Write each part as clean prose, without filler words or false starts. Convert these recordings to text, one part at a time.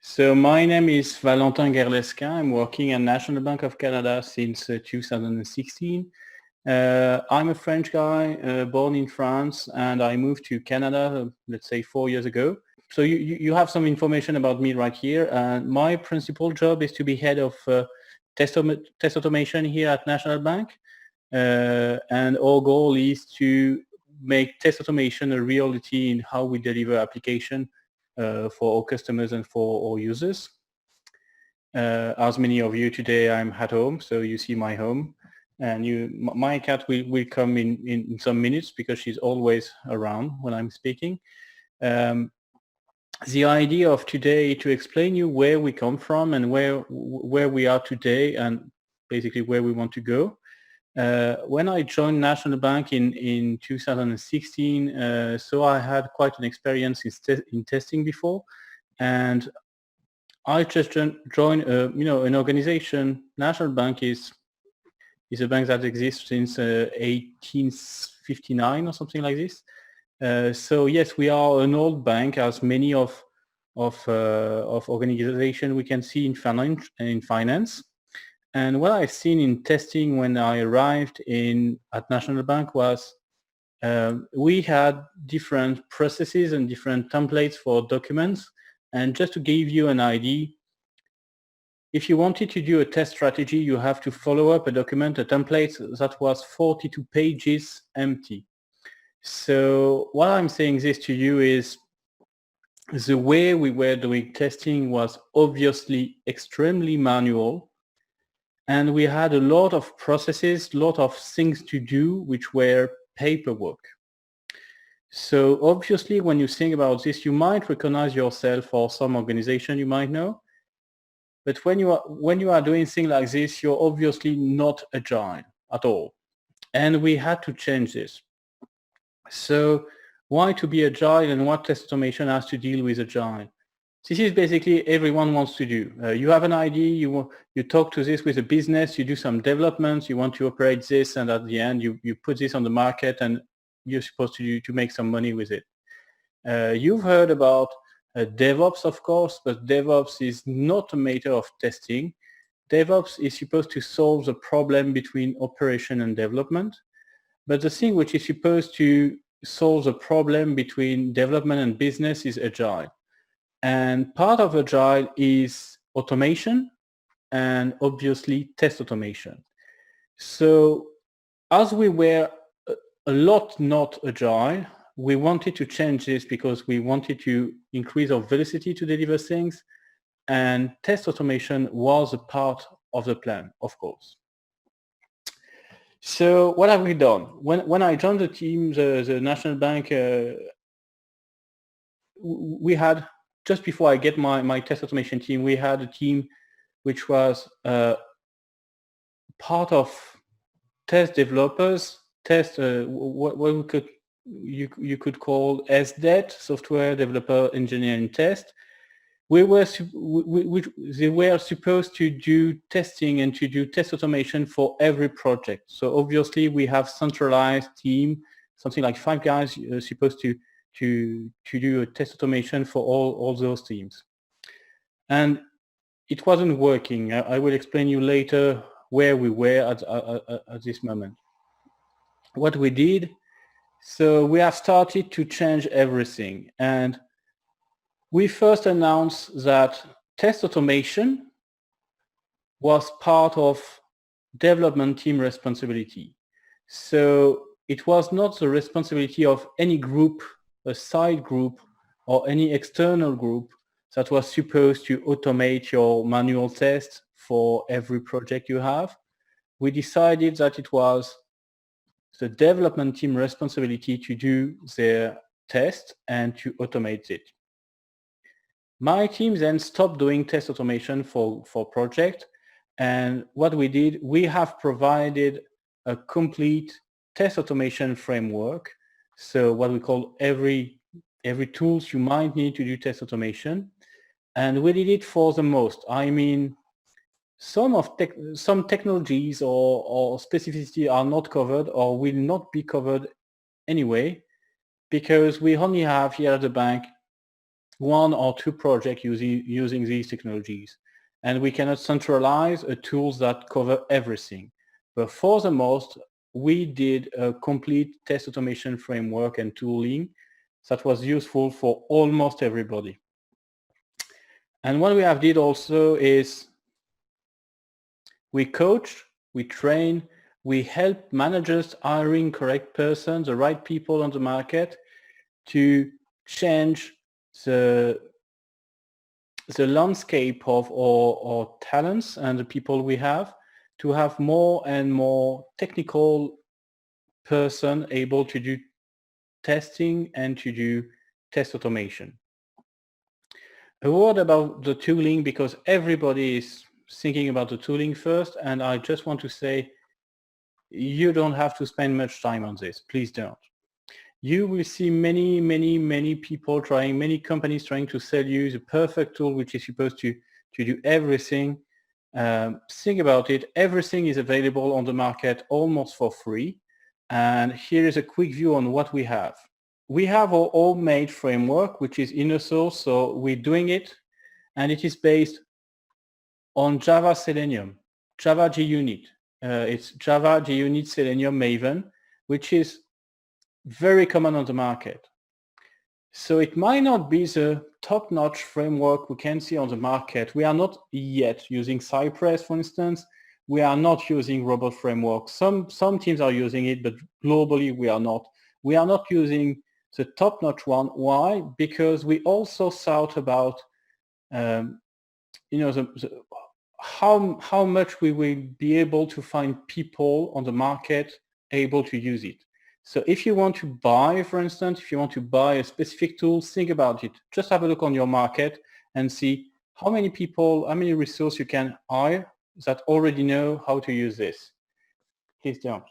So my name is Valentin Guerlesquin. I'm working at National Bank of Canada since 2016. I'm a French guy, born in France, and I moved to Canada, let's say 4 years ago. So you have some information about me right here. My principal job is to be head of test automation here at National Bank. And our goal is to make test automation a reality in how we deliver application for our customers and for our users. As many of you today, I'm at home, so you see my home. And my cat will come in some minutes because she's always around when I'm speaking. The idea of today to explain you where we come from and where we are today and basically where we want to go. When I joined National Bank in 2016, so I had quite an experience in testing before, and I just joined an organization. National Bank is a bank that exists since 1859 or something like this. So yes, we are an old bank, as many of organization we can see in finance. And what I've seen in testing when I arrived at National Bank was we had different processes and different templates for documents. And just to give you an idea, if you wanted to do a test strategy, you have to follow up a document, a template that was 42 pages empty. So what I'm saying this to you is the way we were doing testing was obviously extremely manual. And we had a lot of processes, a lot of things to do, which were paperwork. So obviously, when you think about this, you might recognize yourself or some organization you might know. But when you are doing things like this, you're obviously not agile at all. And we had to change this. So why to be agile and what test automation has to deal with agile? This is basically everyone wants to do. You have an idea, you talk to this with a business, you do some developments, you want to operate this, and at the end you put this on the market and you're supposed to make some money with it. You've heard about DevOps, of course, but DevOps is not a matter of testing. DevOps is supposed to solve the problem between operation and development. But the thing which is supposed to solve the problem between development and business is Agile. And part of Agile is automation and obviously test automation. So as we were a lot not Agile, we wanted to change this because we wanted to increase our velocity to deliver things, and test automation was a part of the plan, of course. So what have we done? When I joined the team, the National Bank, we had, just before I get my test automation team, we had a team which was part of test developers, what you could call SDET, software developer engineering test. They were supposed to do testing and to do test automation for every project. So obviously we have centralized team, something like 5 guys supposed to do a test automation for all those teams. And it wasn't working. I will explain you later where we were at this moment. What we did, so we have started to change everything. And we first announced that test automation was part of development team responsibility. So it was not the responsibility of any group, a side group, or any external group that was supposed to automate your manual test for every project you have. We decided that it was the development team responsibility to do their test and to automate it. My team then stopped doing test automation for project, and what we did, we have provided a complete test automation framework. So what we call every tools you might need to do test automation, and we did it for the most. I mean, some technologies or specificity are not covered or will not be covered anyway, because we only have here at the bank one or two projects using these technologies. And we cannot centralize tools that cover everything. But for the most, we did a complete test automation framework and tooling that was useful for almost everybody. And what we have did also is we coach, we train, we help managers hiring correct persons, the right people on the market to change the landscape of our talents and the people we have, to have more and more technical person able to do testing and to do test automation. A word about the tooling, because everybody is thinking about the tooling first, and I just want to say you don't have to spend much time on this. Please don't. You will see many people trying, many companies trying to sell you the perfect tool which is supposed to do everything. Think about it. Everything is available on the market almost for free. And here is a quick view on what we have. We have our homemade framework, which is inner source, so we're doing it, and it is based on Java Selenium, Java JUnit. It's Java JUnit Selenium Maven, which is very common on the market. So it might not be the top-notch framework we can see on the market. We are not yet using Cypress, for instance. We are not using Robot Framework. Some teams are using it, but globally we are not. We are not using the top-notch one. Why? Because we also thought about how much we will be able to find people on the market able to use it. So if you want to buy, for instance, if you want to buy a specific tool, think about it. Just have a look on your market and see how many people, how many resources you can hire that already know how to use this. Please don't.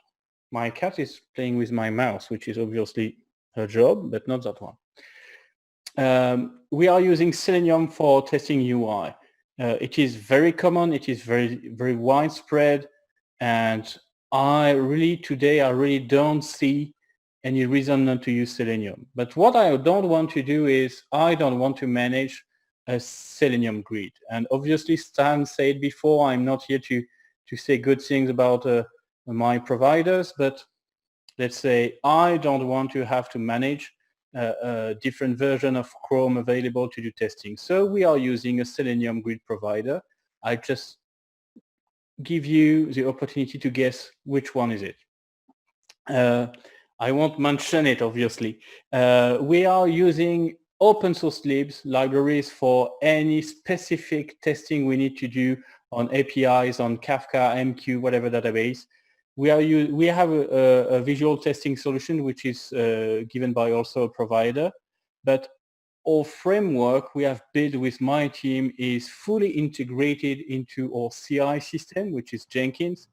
My cat is playing with my mouse, which is obviously her job, but not that one. We are using Selenium for testing UI. It is very common. It is very widespread, and I really don't see any reason not to use Selenium. But what I don't want to do is I don't want to manage a Selenium grid. And obviously, Stan said before, I'm not here to say good things about my providers, but let's say I don't want to have to manage a different version of Chrome available to do testing. So we are using a Selenium grid provider. I just give you the opportunity to guess which one is it. I won't mention it, obviously. We are using open source libs, libraries for any specific testing we need to do on APIs, on Kafka, MQ, whatever database. We have a visual testing solution which is given by also a provider, but our framework we have built with my team is fully integrated into our CI system, which is Jenkins,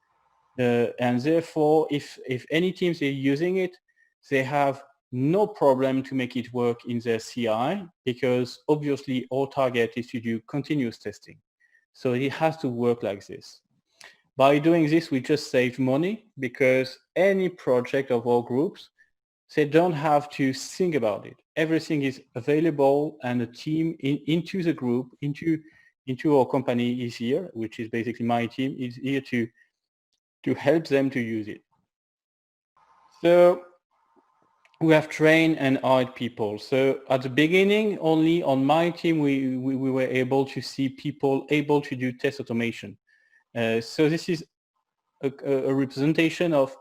and therefore if any teams are using it, they have no problem to make it work in their CI, because obviously our target is to do continuous testing. So it has to work like this. By doing this, we just save money, because any project of our groups, they don't have to think about it. Everything is available, and the team into the group, into our company is here, which is basically my team, is here to help them to use it. So we have trained and hired people. So at the beginning, only on my team, we were able to see people able to do test automation. So this is a representation of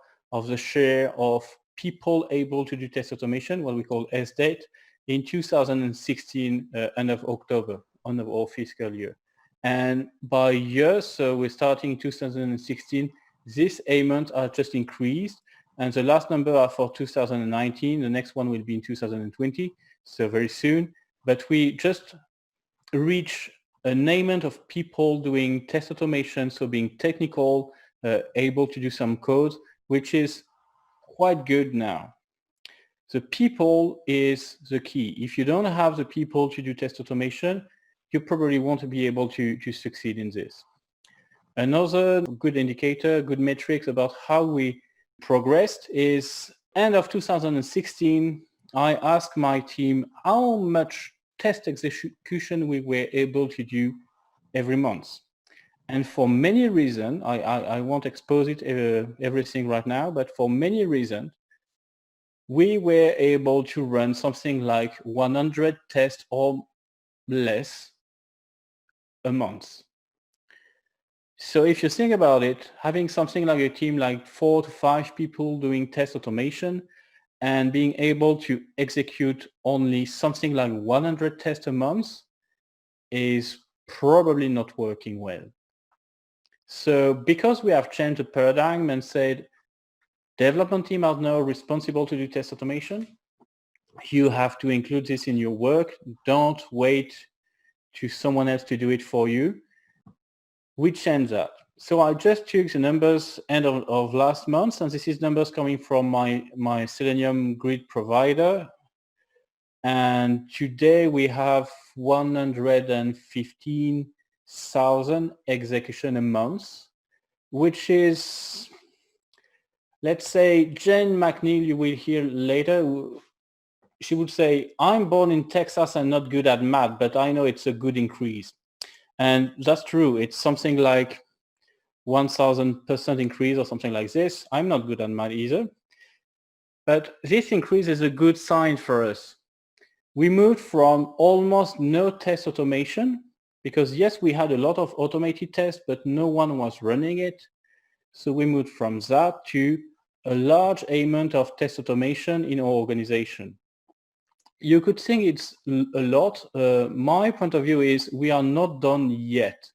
the share of people able to do test automation, what we call SDATE, in 2016, end of October, end of our fiscal year. And by year, so we're starting in 2016, these amounts are just increased. And the last number are for 2019. The next one will be in 2020, so very soon. But we just reach an amount of people doing test automation, so being technical, able to do some code, which is quite good now. The people is the key. If you don't have the people to do test automation, you probably won't be able to succeed in this. Another good indicator, good metrics about how we progressed is end of 2016, I asked my team how much test execution we were able to do every month. And for many reasons, I won't expose it everything right now, but for many reasons, we were able to run something like 100 tests or less a month. So if you think about it, having something like a team like 4 to 5 people doing test automation and being able to execute only something like 100 tests a month is probably not working well. So because we have changed the paradigm and said development team are now responsible to do test automation, you have to include this in your work. Don't wait to someone else to do it for you. We changed that. So I just took the numbers end of last month, and this is numbers coming from my Selenium grid provider. And today we have 115,000 execution a month, which is, let's say, Jen McNeil, you will hear later, she would say, I'm born in Texas and not good at math, but I know it's a good increase. And that's true. It's something like 1,000% increase or something like this. I'm not good at math either. But this increase is a good sign for us. We moved from almost no test automation, because yes, we had a lot of automated tests, but no one was running it. So we moved from that to a large amount of test automation in our organization. You could think it's a lot. My point of view is we are not done yet.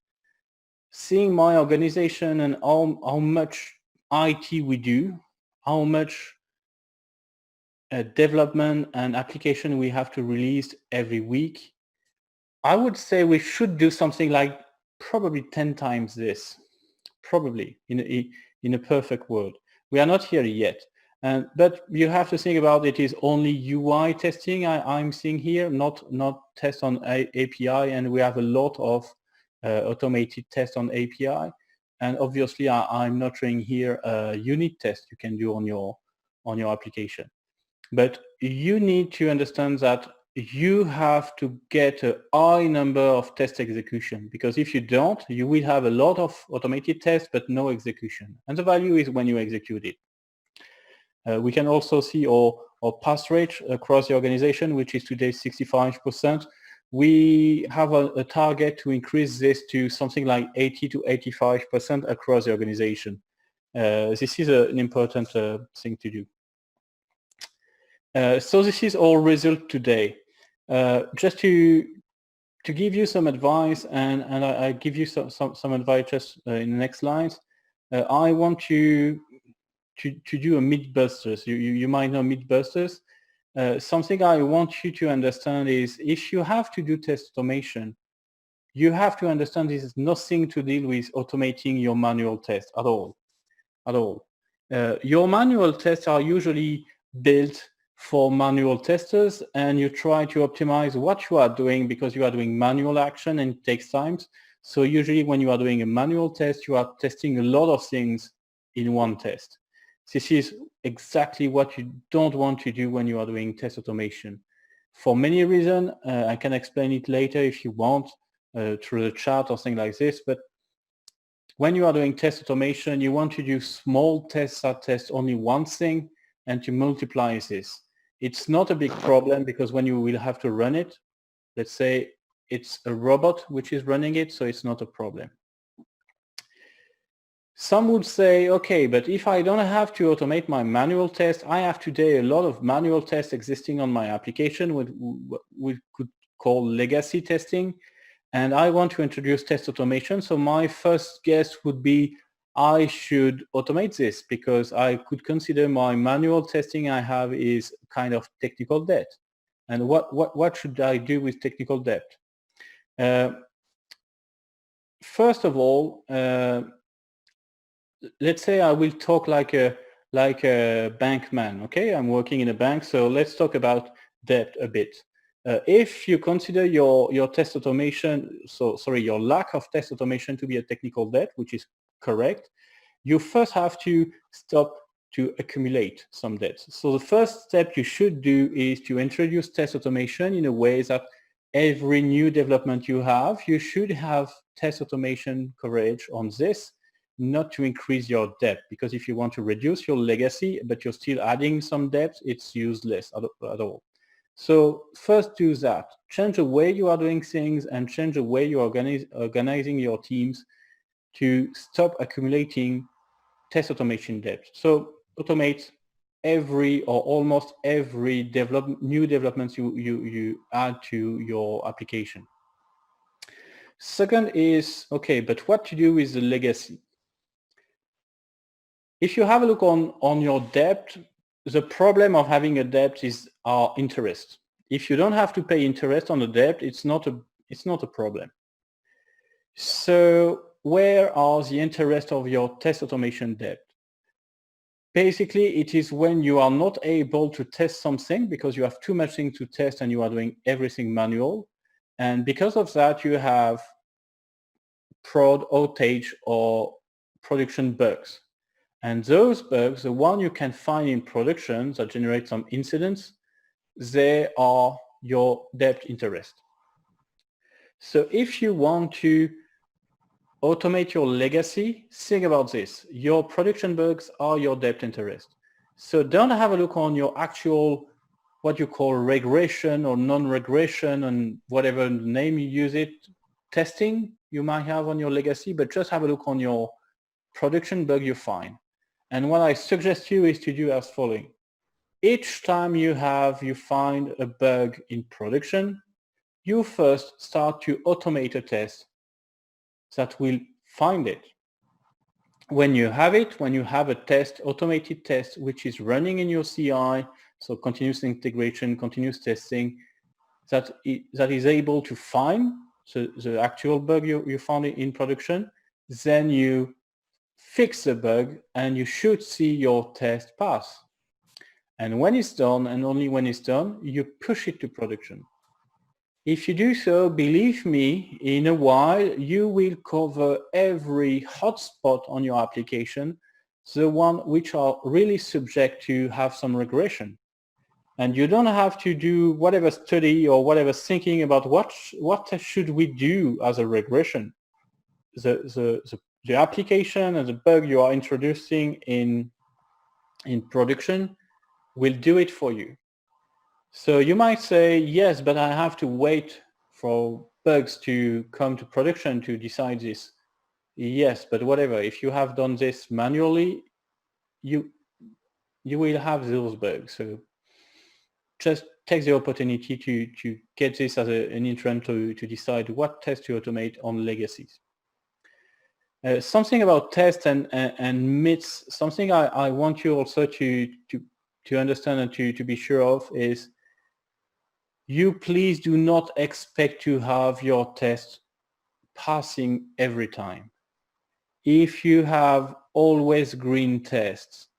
Seeing my organization and how much IT we do, how much development and application we have to release every week, I would say we should do something like probably 10 times this, probably in a perfect world. We are not here yet. But you have to think about it is only UI testing I'm seeing here, not tests on API, and we have a lot of automated tests on API. And obviously, I'm not showing here a unit test you can do on your application. But you need to understand that you have to get a high number of test execution, because if you don't, you will have a lot of automated tests but no execution. And the value is when you execute it. We can also see our pass rate across the organization, which is today 65%. We have a target to increase this to something like 80 to 85% across the organization. This is an important thing to do. So this is our result today. Just to give you some advice, and I give you some advice just in the next slides. I want to do a Mythbusters. You might know Mythbusters. Something I want you to understand is if you have to do test automation, you have to understand this is nothing to deal with automating your manual tests at all. Your manual tests are usually built for manual testers, and you try to optimize what you are doing because you are doing manual action and it takes time. So usually when you are doing a manual test, you are testing a lot of things in one test. This is exactly what you don't want to do when you are doing test automation. For many reasons, I can explain it later if you want through the chat or something like this, but when you are doing test automation, you want to do small tests that test only one thing and to multiply this. It's not a big problem because when you will have to run it, let's say it's a robot which is running it, so it's not a problem. Some would say, okay, but if I don't have to automate my manual test, I have today a lot of manual tests existing on my application, what we could call legacy testing, and I want to introduce test automation. So my first guess would be I should automate this because I could consider my manual testing I have is kind of technical debt. And what should I do with technical debt? First of all, let's say I will talk like a bank man. Okay, I'm working in a bank, so let's talk about debt a bit. If you consider your test automation, your lack of test automation to be a technical debt, which is correct, you first have to stop to accumulate some debt. So the first step you should do is to introduce test automation in a way that every new development you have, you should have test automation coverage on this, not to increase your debt. Because if you want to reduce your legacy, but you're still adding some debt, it's useless at all. So first do that. Change the way you are doing things and change the way you are organizing your teams to stop accumulating test automation debt. So automate every or almost every new developments you add to your application. Second is, okay, but what to do with the legacy? If you have a look on your debt, the problem of having a debt is our interest. If you don't have to pay interest on the debt, it's not a problem. So where are the interest of your test automation debt? Basically, it is when you are not able to test something because you have too much things to test and you are doing everything manual. And because of that, you have prod outage or production bugs. And those bugs, the one you can find in production that generate some incidents, they are your debt interest. So if you want to automate your legacy, think about this. Your production bugs are your debt interest. So don't have a look on your actual, what you call regression or non-regression and whatever name you use it, testing you might have on your legacy, but just have a look on your production bug you find. And what I suggest you is to do as following. Each time you find a bug in production, you first start to automate a test that will find it. When you have a test, automated test, which is running in your CI, so continuous integration, continuous testing, that is able to find the actual bug you found in production, then you fix the bug and you should see your test pass. And when it's done, and only when it's done, you push it to production. If you do so, believe me, in a while, you will cover every hotspot on your application, the one which are really subject to have some regression. And you don't have to do whatever study or whatever thinking about what should we do as a regression. The application and the bug you are introducing in production will do it for you. So you might say, yes, but I have to wait for bugs to come to production to decide this. Yes, but whatever. If you have done this manually, you will have those bugs. So just take the opportunity to get this as an intern to decide what test to automate on legacies. Something about tests and myths, something I want you also to understand and to be sure of is, you please do not expect to have your test passing every time. If you have always green tests,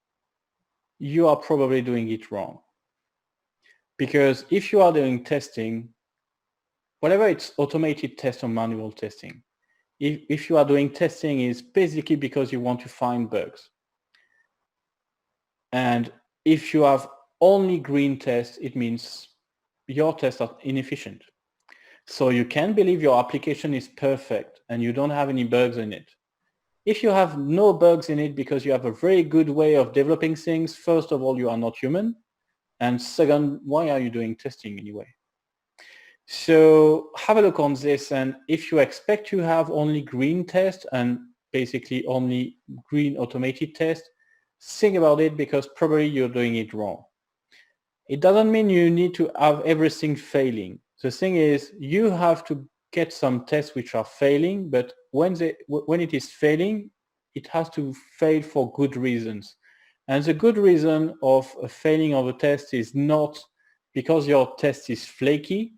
you are probably doing it wrong. Because if you are doing testing, whatever it's automated test or manual testing, if you are doing testing, it's basically because you want to find bugs. And if you have only green tests, it means your tests are inefficient. So you can believe your application is perfect and you don't have any bugs in it. If you have no bugs in it because you have a very good way of developing things, first of all, you are not human. And second, why are you doing testing anyway? So have a look on this. And if you expect to have only green tests and basically only green automated tests, think about it, because probably you're doing it wrong. It doesn't mean you need to have everything failing. The thing is, you have to get some tests which are failing, but when it is failing, it has to fail for good reasons. And the good reason of a failing of a test is not because your test is flaky.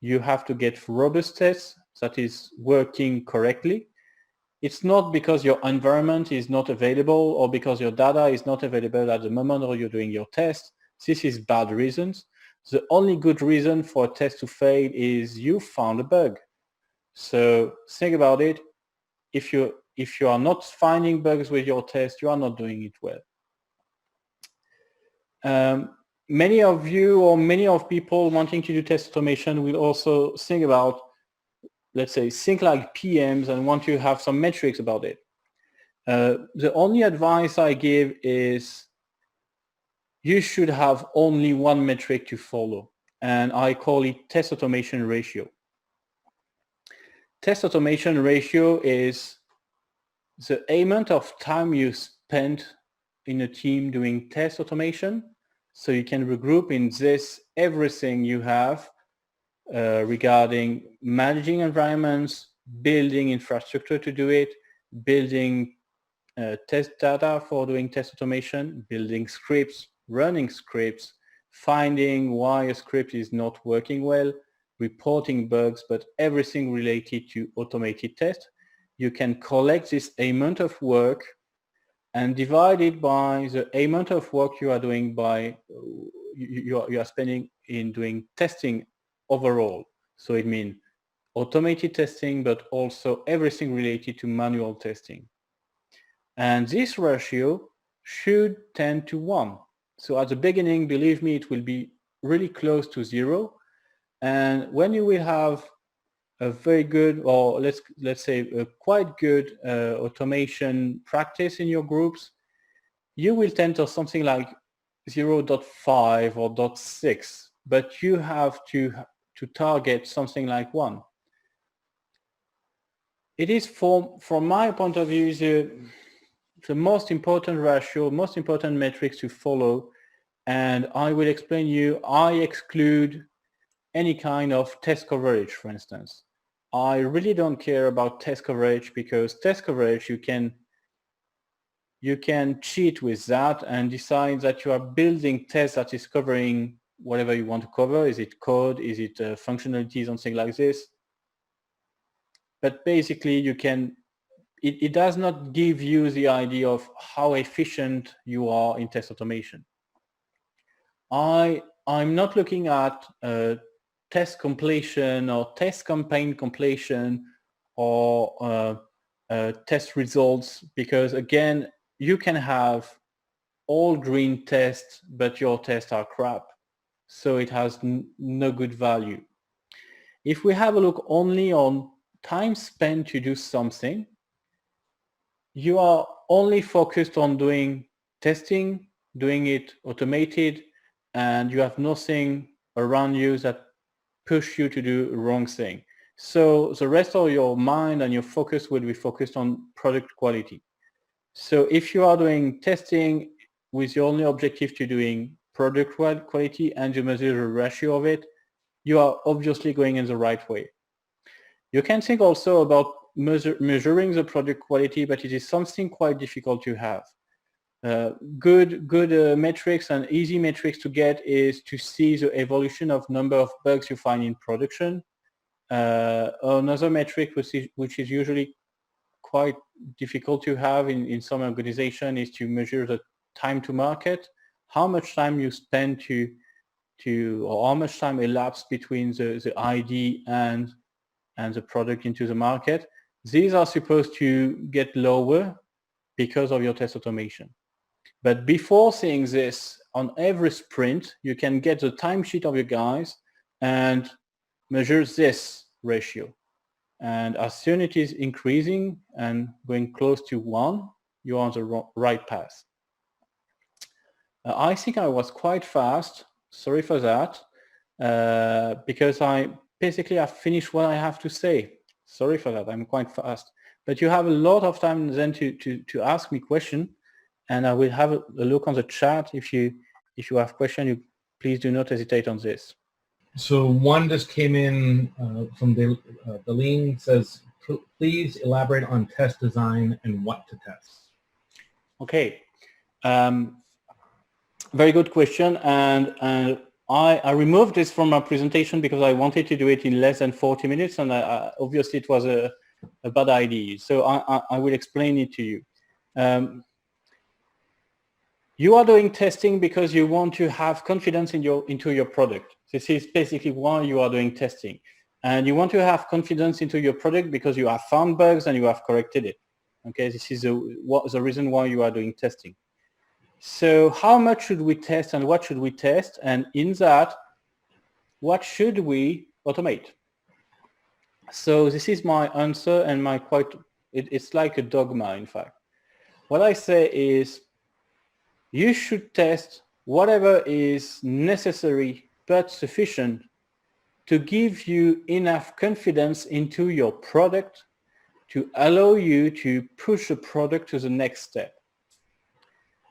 You have to get robust tests that is working correctly. It's not because your environment is not available or because your data is not available at the moment or you're doing your test. This is bad reasons. The only good reason for a test to fail is you found a bug. So think about it. If you are not finding bugs with your test, you are not doing it well. many of you or many of people wanting to do test automation will also think about, let's say, think like PMs and want to have some metrics about it. The only advice I give is you should have only one metric to follow, and I call it test automation ratio. Test automation ratio is the amount of time you spend in a team doing test automation. So you can regroup in this everything you have regarding managing environments, building infrastructure to do it, building test data for doing test automation, building scripts, running scripts, finding why a script is not working well, reporting bugs, but everything related to automated test. You can collect this amount of work and divide it by the amount of work you are doing by you are spending in doing testing overall. So it means automated testing, but also everything related to manual testing. And this ratio should tend to 1. So at the beginning, believe me, it will be really close to 0. And when you will have a very good, or let's say a quite good automation practice in your groups, you will tend to something like 0.5 or 0.6, but you have to target something like 1. It is, from my point of view, the most important ratio, most important metrics to follow. And I will explain you, I exclude any kind of test coverage, for instance. I really don't care about test coverage, because test coverage, you can cheat with that and decide that you are building tests that is covering whatever you want to cover. Is it code? Is it functionality? Something like this. But basically, you can. It does not give you the idea of how efficient you are in test automation. I'm not looking at test completion or test campaign completion or test results, because again, you can have all green tests, but your tests are crap. So it has no good value. If we have a look only on time spent to do something, you are only focused on doing testing, doing it automated, and you have nothing around you that push you to do the wrong thing. So the rest of your mind and your focus will be focused on product quality. So if you are doing testing with your only objective to doing product quality and you measure the ratio of it, you are obviously going in the right way. You can think also about measuring the product quality, but it is something quite difficult to have. Good metrics and easy metrics to get is to see the evolution of number of bugs you find in production. Another metric which is usually quite difficult to have in some organization is to measure the time to market, how much time you spend or how much time elapsed between the ID and the product into the market. These are supposed to get lower because of your test automation. But before seeing this, on every sprint, you can get the timesheet of your guys and measure this ratio. And as soon as it is increasing and going close to 1, you're on the right path. I think I was quite fast. Sorry for that, because I finished what I have to say. Sorry for that. I'm quite fast. But you have a lot of time then to ask me questions, and I will have a look on the chat. If you have questions, please do not hesitate on this. So one just came in from Deline, says, please elaborate on test design and what to test. Okay. Very good question. And I removed this from my presentation because I wanted to do it in less than 40 minutes. And obviously it was a bad idea. So I will explain it to you. You are doing testing because you want to have confidence into your product. This is basically why you are doing testing. And you want to have confidence into your product because you have found bugs and you have corrected it. Okay, this is the reason why you are doing testing. So how much should we test and what should we test? And in that, what should we automate? So this is my answer, and it's like a dogma, in fact. What I say is you should test whatever is necessary but sufficient to give you enough confidence into your product to allow you to push the product to the next step.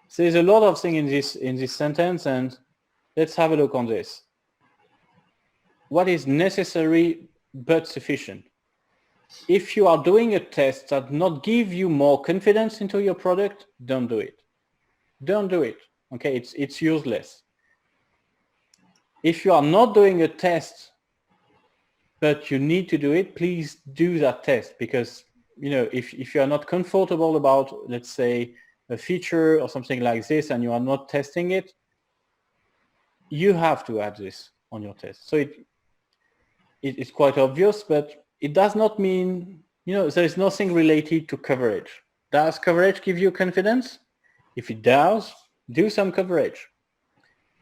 So there's a lot of things in this sentence, and let's have a look on this. What is necessary but sufficient? If you are doing a test that not give you more confidence into your product, don't do it. Don't do it. Okay, it's useless. If you are not doing a test but you need to do it, please do that test, because if you are not comfortable about, let's say, a feature or something like this and you are not testing it, you have to add this on your test. So it's quite obvious, but it does not mean, there is nothing related to coverage. Does coverage give you confidence? If it does, do some coverage.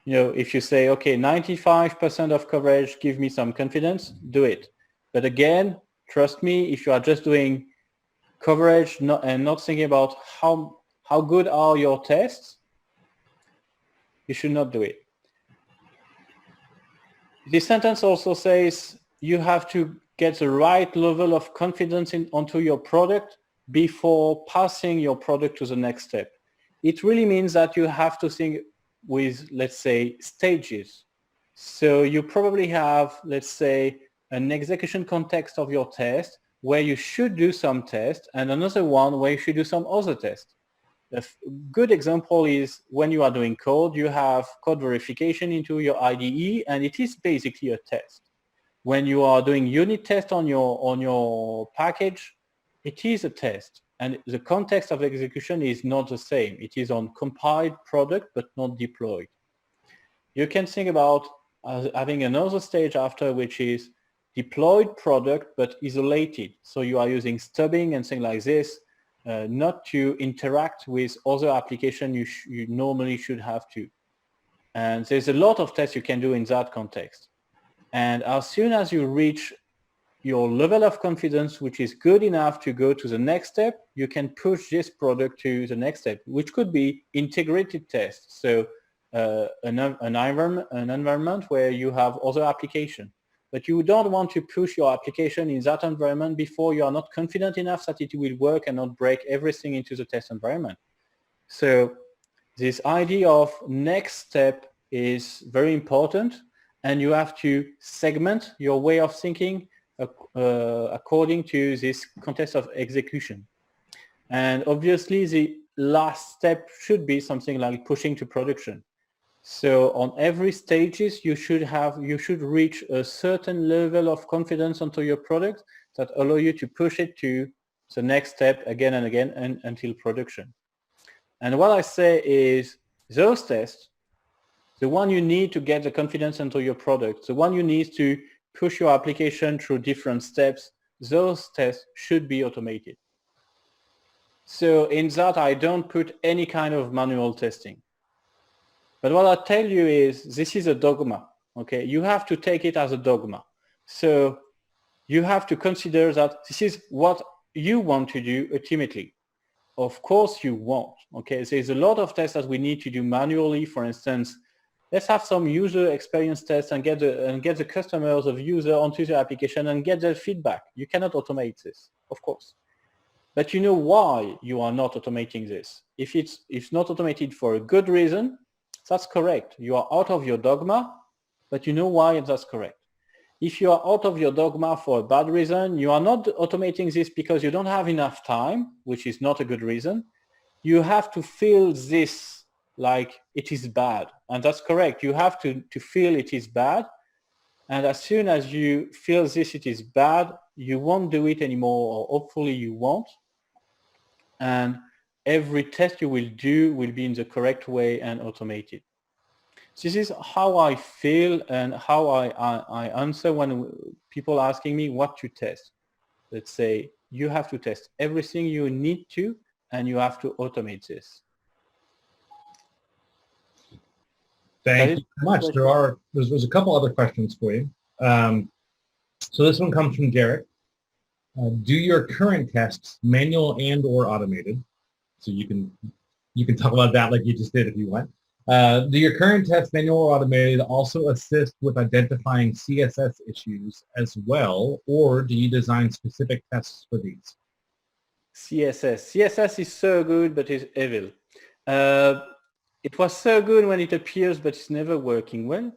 If you say, okay, 95% of coverage give me some confidence, do it. But again, trust me, if you are just doing coverage and not thinking about how good are your tests, you should not do it. This sentence also says you have to get the right level of confidence onto your product before passing your product to the next step. It really means that you have to think with, let's say, stages. So you probably have, let's say, an execution context of your test where you should do some tests, and another one where you should do some other tests. A good example is when you are doing code, you have code verification into your IDE, and it is basically a test. When you are doing unit test on your package, it is a test, and the context of execution is not the same. It is on compiled product but not deployed. You can think about having another stage after, which is deployed product but isolated. So you are using stubbing and things like this, not to interact with other applications you normally should have to. And there's a lot of tests you can do in that context. And as soon as you reach your level of confidence, which is good enough to go to the next step, you can push this product to the next step, which could be integrated tests. So an environment where you have other applications. But you don't want to push your application in that environment before you are not confident enough that it will work and not break everything into the test environment. So this idea of next step is very important, and you have to segment your way of thinking according to this context of execution. And obviously the last step should be something like pushing to production. So on every stages, you should reach a certain level of confidence onto your product that allow you to push it to the next step again and again until production. And what I say is those tests, the one you need to get the confidence into your product, the one you need to push your application through different steps, those tests should be automated. So in that, I don't put any kind of manual testing. But what I tell you is this is a dogma, okay? You have to take it as a dogma. So you have to consider that this is what you want to do ultimately. Of course you won't, okay? There's a lot of tests that we need to do manually. For instance, let's have some user experience tests and get the customers of user onto the application and get their feedback. You cannot automate this, of course. But you know why you are not automating this. If it's not automated for a good reason, that's correct. You are out of your dogma, but you know why that's correct. If you are out of your dogma for a bad reason, you are not automating this because you don't have enough time, which is not a good reason. You have to feel this like it is bad. And that's correct. You have to feel it is bad. And as soon as you feel this, it is bad, you won't do it anymore, or hopefully you won't. And every test you will do will be in the correct way and automated. This is how I feel and how I answer when people are asking me what to test. Let's say you have to test everything you need to, and you have to automate this. Thank you so much. There's a couple other questions for you. So this one comes from Derek. Do your current tests manual and or automated? So you can talk about that like you just did if you want. Do your current tests manual or automated also assist with identifying CSS issues as well, or do you design specific tests for these? CSS is so good, but it's evil. It was so good when it appears, but it's never working well.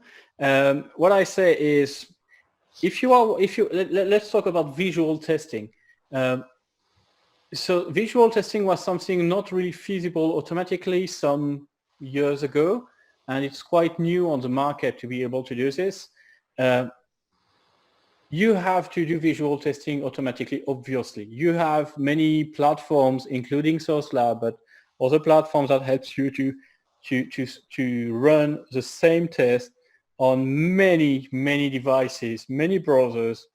What I say is, let's talk about visual testing. So visual testing was something not really feasible automatically some years ago, and it's quite new on the market to be able to do this. You have to do visual testing automatically, obviously. You have many platforms, including SourceLab, but other platforms that helps you to run the same test on many devices, many browsers,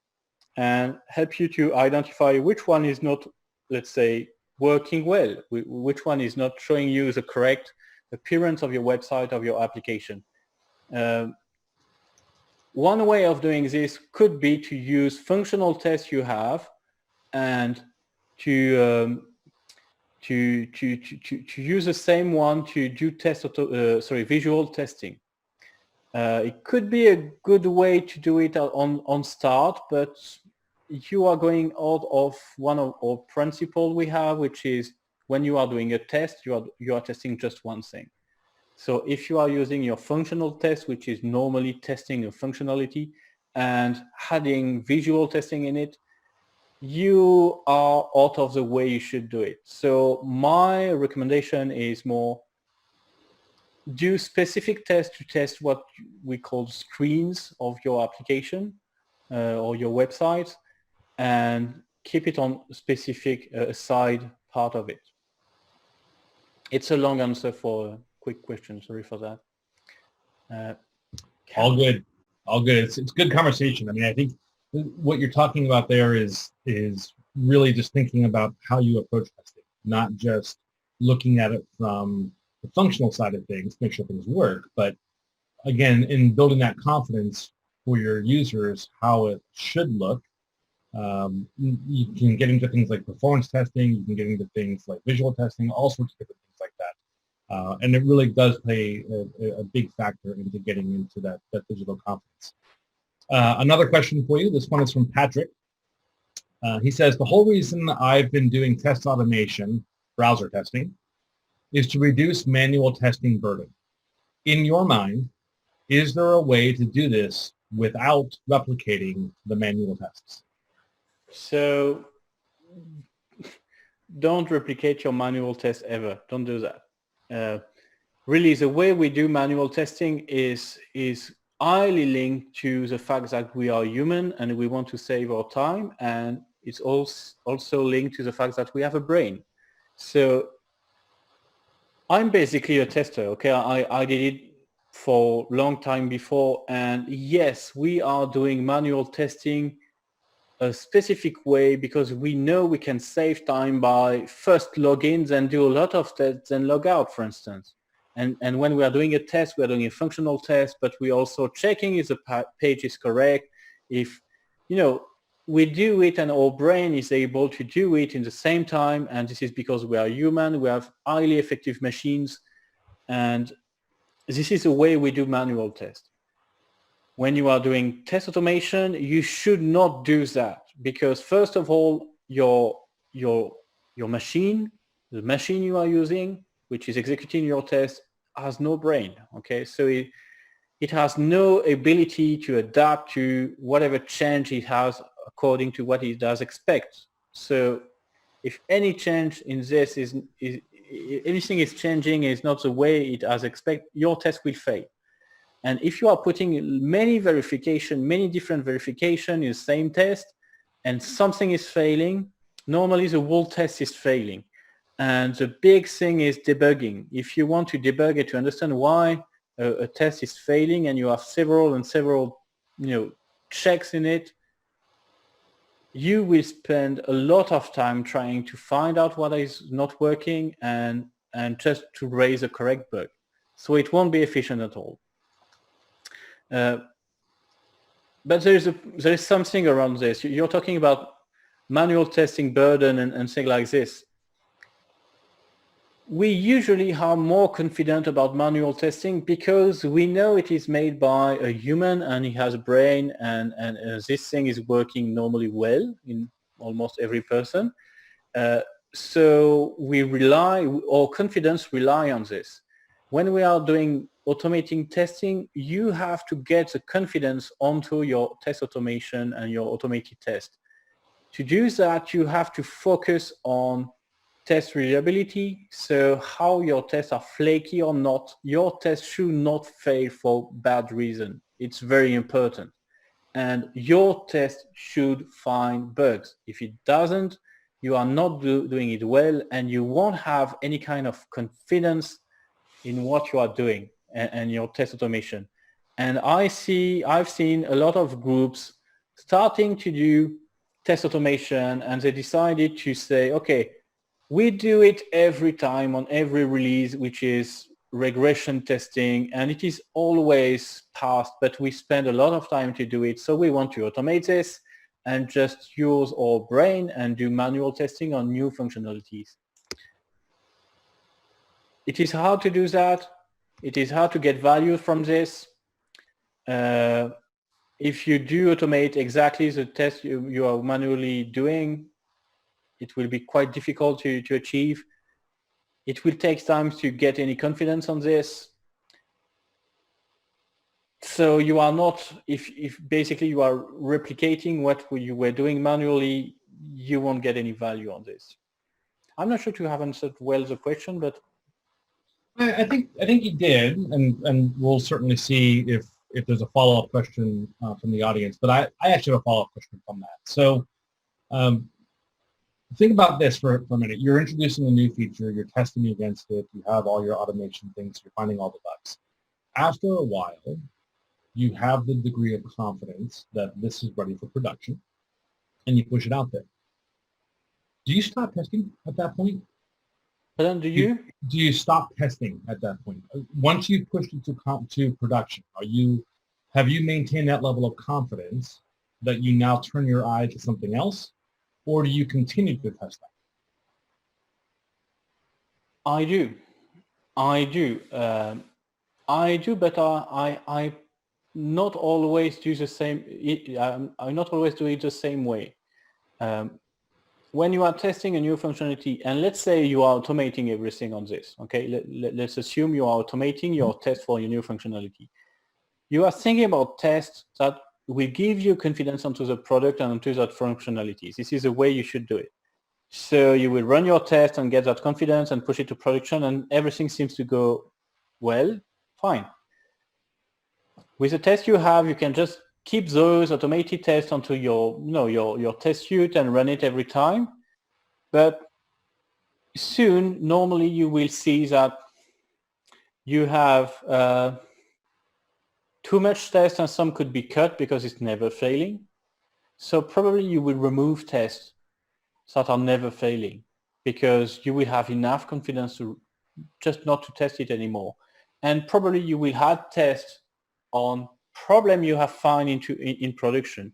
and help you to identify which one is not, let's say, working well, which one is not showing you the correct appearance of your website, of your application. One way of doing this could be to use functional tests you have and to use the same one to do visual testing. It could be a good way to do it on start, but you are going out of one of our principles we have, which is when you are doing a test, you are testing just one thing. So if you are using your functional test, which is normally testing a functionality and adding visual testing in it, you are out of the way you should do it. So my recommendation is more do specific tests to test what we call screens of your application or your website, and keep it on specific side part of it. It's a long answer for a quick question. Sorry for that. All good. It's good conversation. I mean, I think what you're talking about there is really just thinking about how you approach testing, not just looking at it from the functional side of things, make sure things work, but again, in building that confidence for your users, how it should look. You can get into things like performance testing, you can get into things like visual testing, all sorts of different things like that. And it really does play a big factor into getting into that digital confidence. Another question for you, this one is from Patrick. He says, the whole reason I've been doing test automation, browser testing, is to reduce manual testing burden. In your mind, is there a way to do this without replicating the manual tests? So don't replicate your manual test ever. Don't do that. Really, the way we do manual testing is highly linked to the fact that we are human and we want to save our time, and it's also linked to the fact that we have a brain. So I'm basically a tester, okay? I did it for a long time before, and yes, we are doing manual testing a specific way because we know we can save time by first logins and do a lot of tests and log out, for instance. And when we are doing a test, we are doing a functional test, but we're also checking if the page is correct. If, we do it and our brain is able to do it in the same time, and this is because we are human, we have highly effective machines, and this is the way we do manual tests. When you are doing test automation, you should not do that because first of all, your machine, the machine you are using, which is executing your test, has no brain, okay? So it has no ability to adapt to whatever change it has according to what it does expect. So if any change in this is anything is changing is not the way it has expected, your test will fail. And if you are putting many different verification in the same test and something is failing, normally the whole test is failing. And the big thing is debugging. If you want to debug it to understand why a test is failing and you have several checks in it, you will spend a lot of time trying to find out what is not working and just to raise a correct bug. So it won't be efficient at all. But there is something around this. You're talking about manual testing burden and things like this. We usually are more confident about manual testing because we know it is made by a human and he has a brain, and this thing is working normally well in almost every person. So our confidence rely on this. When we are doing automating testing, you have to get the confidence onto your test automation and your automated test. To do that, you have to focus on test reliability. So how your tests are flaky or not. Your test should not fail for bad reason. It's very important. And your test should find bugs. If it doesn't, you are not doing it well, and you won't have any kind of confidence in what you are doing and your test automation. And I've seen a lot of groups starting to do test automation, and they decided to say, okay, we do it every time on every release, which is regression testing, and it is always passed, but we spend a lot of time to do it. So we want to automate this and just use our brain and do manual testing on new functionalities. It is hard to do that. It is hard to get value from this. If you do automate exactly the test you are manually doing, it will be quite difficult to achieve. It will take time to get any confidence on this. So you are not, if basically you are replicating what you were doing manually, you won't get any value on this. I'm not sure to have answered well the question, but I think you did, and we'll certainly see if there's a follow-up question from the audience. But I actually have a follow-up question from that. So think about this for a minute. You're introducing a new feature. You're testing against it. You have all your automation things. You're finding all the bugs. After a while, you have the degree of confidence that this is ready for production, and you push it out there. Do you stop testing at that point? But then do you stop testing at that point? Once you've pushed it to production, have you maintained that level of confidence that you now turn your eye to something else, or do you continue to test that? I do, but I not always do the same. I not always do it the same way. When you are testing a new functionality, and let's say you are automating everything on this, okay? Let's assume you are automating your test for your new functionality. You are thinking about tests that will give you confidence onto the product and onto that functionalities. This is the way you should do it. So you will run your test and get that confidence and push it to production, and everything seems to go well, fine. With the test you have, you can just keep those automated tests onto your test suite and run it every time. But soon, normally you will see that you have too much tests, and some could be cut because it's never failing. So probably you will remove tests that are never failing because you will have enough confidence to just not to test it anymore. And probably you will have tests on problem you have found in production,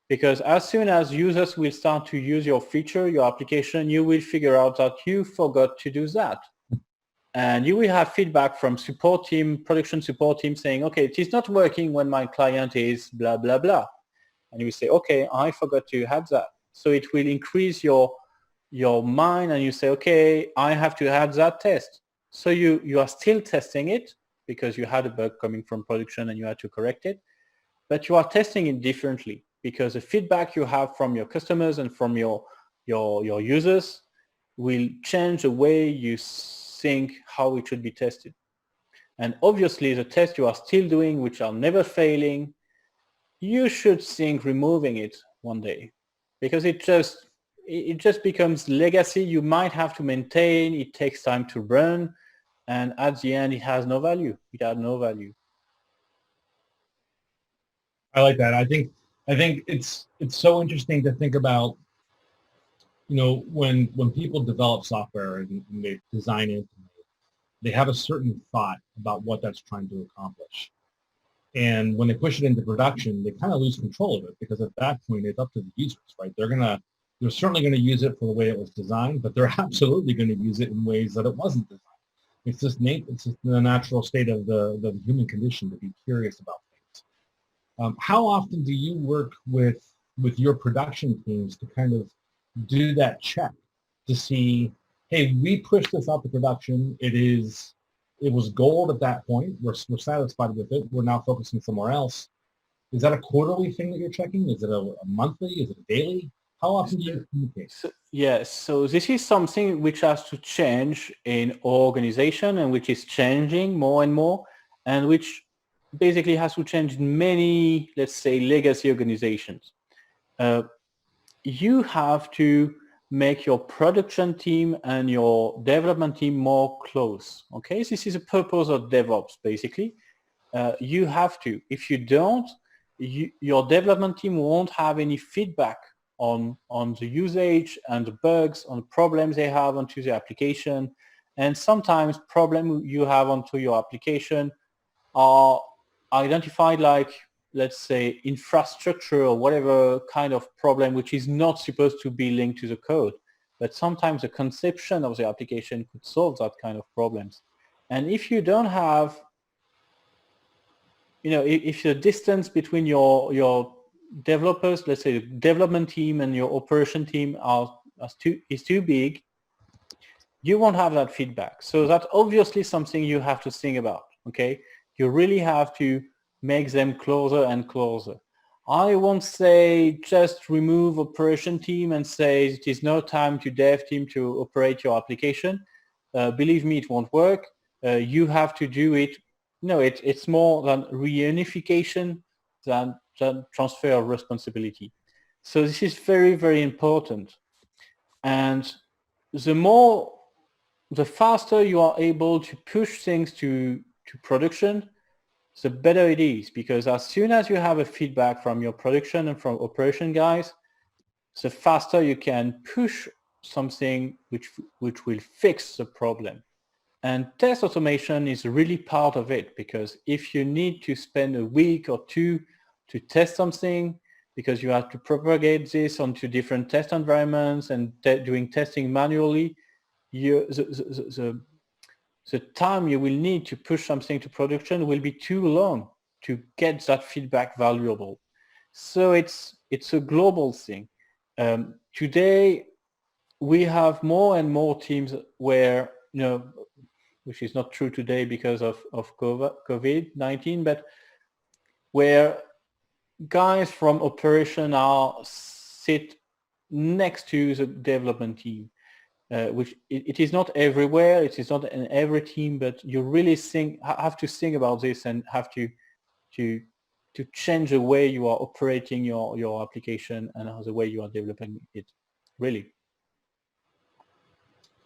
because as soon as users will start to use your feature, your application, you will figure out that you forgot to do that. And you will have feedback from support team, production support team saying, okay, it is not working when my client is blah, blah, blah. And you will say, okay, I forgot to have that. So it will increase your mind, and you say, okay, I have to have that test. So you are still testing it because you had a bug coming from production and you had to correct it, but you are testing it differently because the feedback you have from your customers and from your users will change the way you think how it should be tested. And obviously the tests you are still doing, which are never failing, you should think removing it one day, because it just becomes legacy. You might have to maintain, it takes time to run, and at the end it has no value. It had no value. I like that. I think it's so interesting to think about, when people develop software and they design it, they have a certain thought about what that's trying to accomplish. And when they push it into production, they kind of lose control of it because at that point, it's up to the users, right? They're certainly going to use it for the way it was designed, but they're absolutely going to use it in ways that it wasn't designed. It's just the natural state of the human condition to be curious about things. How often do you work with your production teams to kind of do that check to see, hey, we pushed this out to production. It was gold at that point. We're satisfied with it. We're now focusing somewhere else. Is that a quarterly thing that you're checking? Is it a monthly? Is it a daily? How often do you communicate? Yes, so this is something which has to change in our organization and which is changing more and more, and which basically has to change in many, let's say, legacy organizations. You have to make your production team and your development team more close. Okay, this is the purpose of DevOps, basically. You have to. If you don't, your development team won't have any feedback on the usage and the bugs, on the problems they have onto the application. And sometimes problems you have onto your application are identified like, let's say, infrastructure or whatever kind of problem which is not supposed to be linked to the code. But sometimes the conception of the application could solve that kind of problems. And if you don't have, if the distance between your developers, let's say the development team and your operation team is too big, you won't have that feedback. So that's obviously something you have to think about, okay? You really have to make them closer and closer. I won't say just remove operation team and say it is no time to dev team to operate your application. Believe me, it won't work. You have to do it. It's more than reunification than transfer of responsibility. So this is very, very important. And the faster you are able to push things to production, the better it is, because as soon as you have a feedback from your production and from operation guys, the faster you can push something which will fix the problem. And test automation is really part of it, because if you need to spend a week or two to test something, because you have to propagate this onto different test environments and doing testing manually, the time you will need to push something to production will be too long to get that feedback valuable. So it's a global thing. Today, we have more and more teams where, which is not true today because of COVID-19, but where guys from operation sit next to the development team. Which it is not everywhere, it is not in every team, but you really have to think about this and have to change the way you are operating your application and the way you are developing it, really.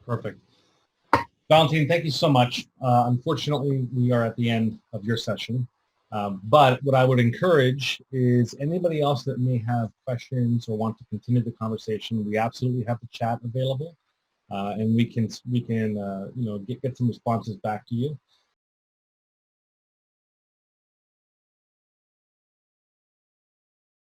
Perfect. Valentin, thank you so much. Unfortunately, we are at the end of your session. But what I would encourage is anybody else that may have questions or want to continue the conversation, we absolutely have the chat available. And we can get some responses back to you.